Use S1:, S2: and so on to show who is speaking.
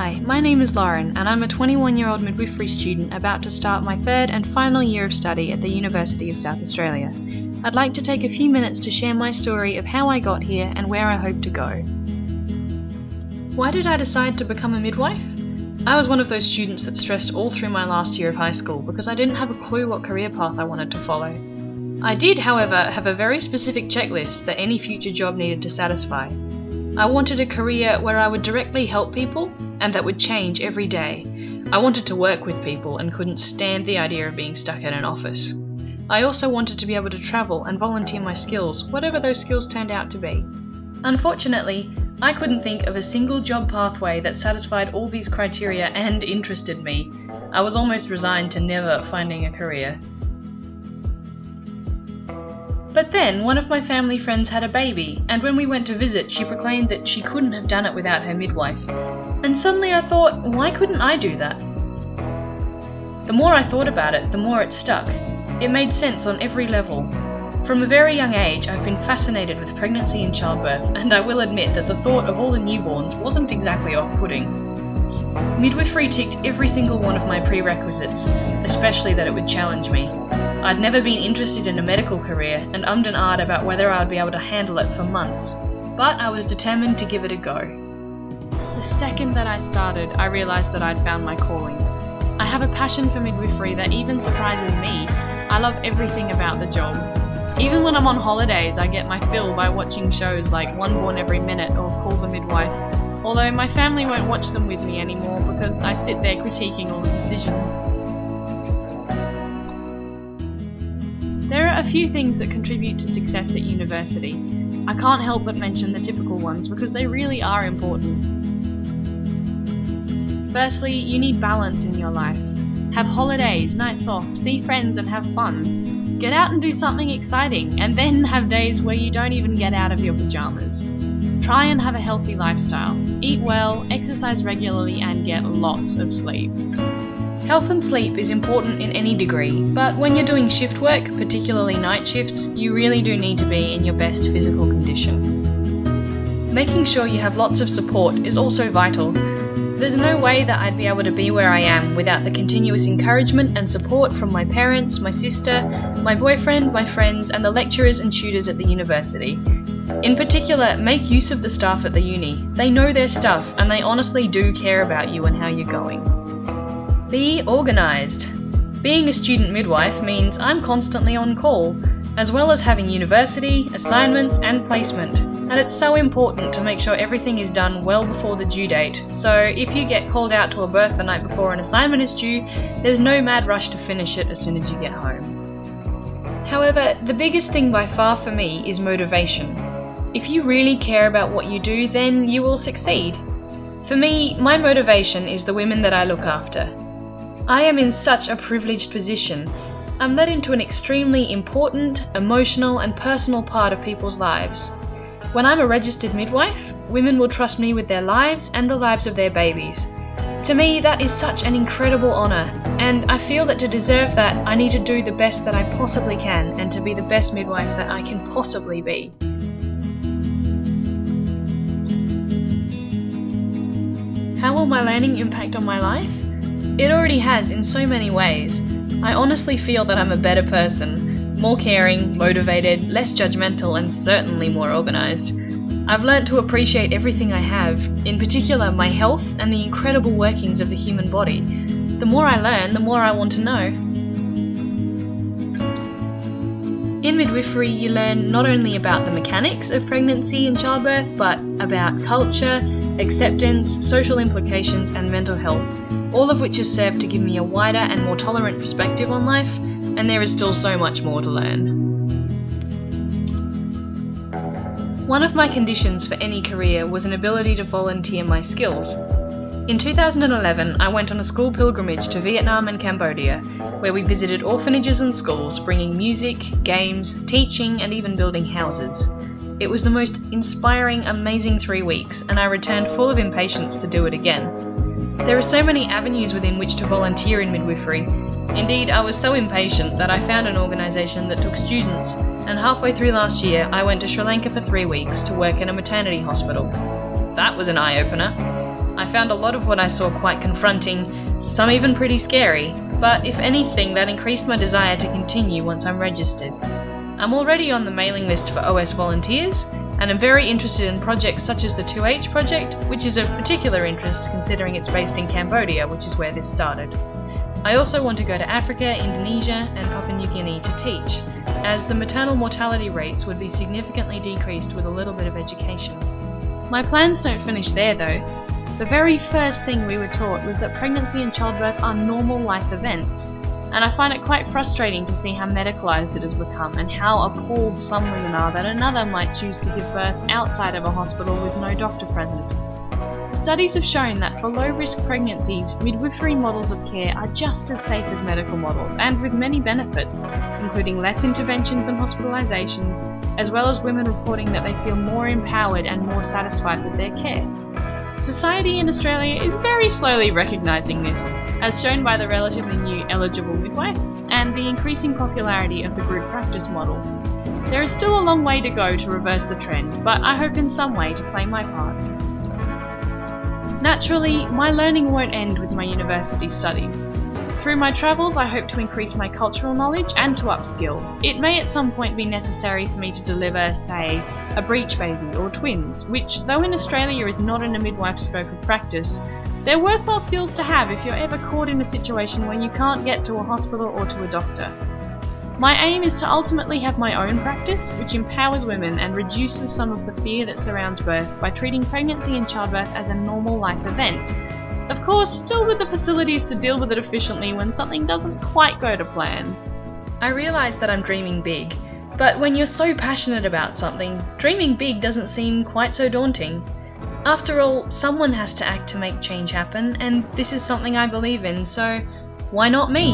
S1: Hi, my name is Lauren and I'm a 21-year-old midwifery student about to start my third and final year of study at the University of South Australia. I'd like to take a few minutes to share my story of how I got here and where I hope to go. Why did I decide to become a midwife? I was one of those students that stressed all through my last year of high school because I didn't have a clue what career path I wanted to follow. I did, however, have a very specific checklist that any future job needed to satisfy. I wanted a career where I would directly help people and that would change every day. I wanted to work with people and couldn't stand the idea of being stuck in an office. I also wanted to be able to travel and volunteer my skills, whatever those skills turned out to be. Unfortunately, I couldn't think of a single job pathway that satisfied all these criteria and interested me. I was almost resigned to never finding a career. But then, one of my family friends had a baby, and when we went to visit, she proclaimed that she couldn't have done it without her midwife. And suddenly I thought, why couldn't I do that? The more I thought about it, the more it stuck. It made sense on every level. From a very young age, I've been fascinated with pregnancy and childbirth, and I will admit that the thought of all the newborns wasn't exactly off-putting. Midwifery ticked every single one of my prerequisites, especially that it would challenge me. I'd never been interested in a medical career and ummed and ahed about whether I would be able to handle it for months, but I was determined to give it a go. The second that I started, I realised that I'd found my calling. I have a passion for midwifery that even surprises me. I love everything about the job. Even when I'm on holidays, I get my fill by watching shows like One Born Every Minute or Call the Midwife, although my family won't watch them with me anymore because I sit there critiquing all the decisions. There are a few things that contribute to success at university. I can't help but mention the typical ones because they really are important. Firstly, you need balance in your life. Have holidays, nights off, see friends and have fun. Get out and do something exciting, and then have days where you don't even get out of your pajamas. Try and have a healthy lifestyle. Eat well, exercise regularly and get lots of sleep. Health and sleep is important in any degree, but when you're doing shift work, particularly night shifts, you really do need to be in your best physical condition. Making sure you have lots of support is also vital. There's no way that I'd be able to be where I am without the continuous encouragement and support from my parents, my sister, my boyfriend, my friends, and the lecturers and tutors at the university. In particular, make use of the staff at the uni. They know their stuff and they honestly do care about you and how you're going. Be organised. Being a student midwife means I'm constantly on call, as well as having university, assignments and placement, and it's so important to make sure everything is done well before the due date, so if you get called out to a birth the night before an assignment is due, there's no mad rush to finish it as soon as you get home. However, the biggest thing by far for me is motivation. If you really care about what you do, then you will succeed. For me, my motivation is the women that I look after. I am in such a privileged position. I'm let into an extremely important, emotional and personal part of people's lives. When I'm a registered midwife, women will trust me with their lives and the lives of their babies. To me, that is such an incredible honour, and I feel that to deserve that, I need to do the best that I possibly can and to be the best midwife that I can possibly be. How will my learning impact on my life? It already has in so many ways. I honestly feel that I'm a better person, more caring, motivated, less judgmental and certainly more organised. I've learnt to appreciate everything I have, in particular my health and the incredible workings of the human body. The more I learn, the more I want to know. In midwifery, you learn not only about the mechanics of pregnancy and childbirth, but about culture, acceptance, social implications and mental health, all of which has served to give me a wider and more tolerant perspective on life, and there is still so much more to learn. One of my conditions for any career was an ability to volunteer my skills. In 2011, I went on a school pilgrimage to Vietnam and Cambodia, where we visited orphanages and schools, bringing music, games, teaching and even building houses. It was the most inspiring, amazing 3 weeks, and I returned full of impatience to do it again. There are so many avenues within which to volunteer in midwifery. Indeed, I was so impatient that I found an organisation that took students, and halfway through last year I went to Sri Lanka for 3 weeks to work in a maternity hospital. That was an eye-opener. I I found a lot of what I saw quite confronting, some even pretty scary, but if anything, that increased my desire to continue once I'm registered. I'm already on the mailing list for OS volunteers, and I'm very interested in projects such as the 2H project, which is of particular interest considering it's based in Cambodia, which is where this started. I also want to go to Africa, Indonesia, and Papua New Guinea to teach, as the maternal mortality rates would be significantly decreased with a little bit of education. My plans don't finish there though. The very first thing we were taught was that pregnancy and childbirth are normal life events, and I find it quite frustrating to see how medicalised it has become and how appalled some women are that another might choose to give birth outside of a hospital with no doctor present. Studies have shown that for low-risk pregnancies, midwifery models of care are just as safe as medical models, and with many benefits, including less interventions and hospitalisations, as well as women reporting that they feel more empowered and more satisfied with their care. Society in Australia is very slowly recognising this, as shown by the relatively new eligible midwife and the increasing popularity of the group practice model. There is still a long way to go to reverse the trend, but I hope in some way to play my part. Naturally, my learning won't end with my university studies. Through my travels, I hope to increase my cultural knowledge and to upskill. It may at some point be necessary for me to deliver, say, a breech baby or twins, which, though in Australia is not in a midwife's scope of practice, they're worthwhile skills to have if you're ever caught in a situation when you can't get to a hospital or to a doctor. My aim is to ultimately have my own practice, which empowers women and reduces some of the fear that surrounds birth by treating pregnancy and childbirth as a normal life event. Of course, still with the facilities to deal with it efficiently when something doesn't quite go to plan. I realise that I'm dreaming big, but when you're so passionate about something, dreaming big doesn't seem quite so daunting. After all, someone has to act to make change happen, and this is something I believe in, so why not me?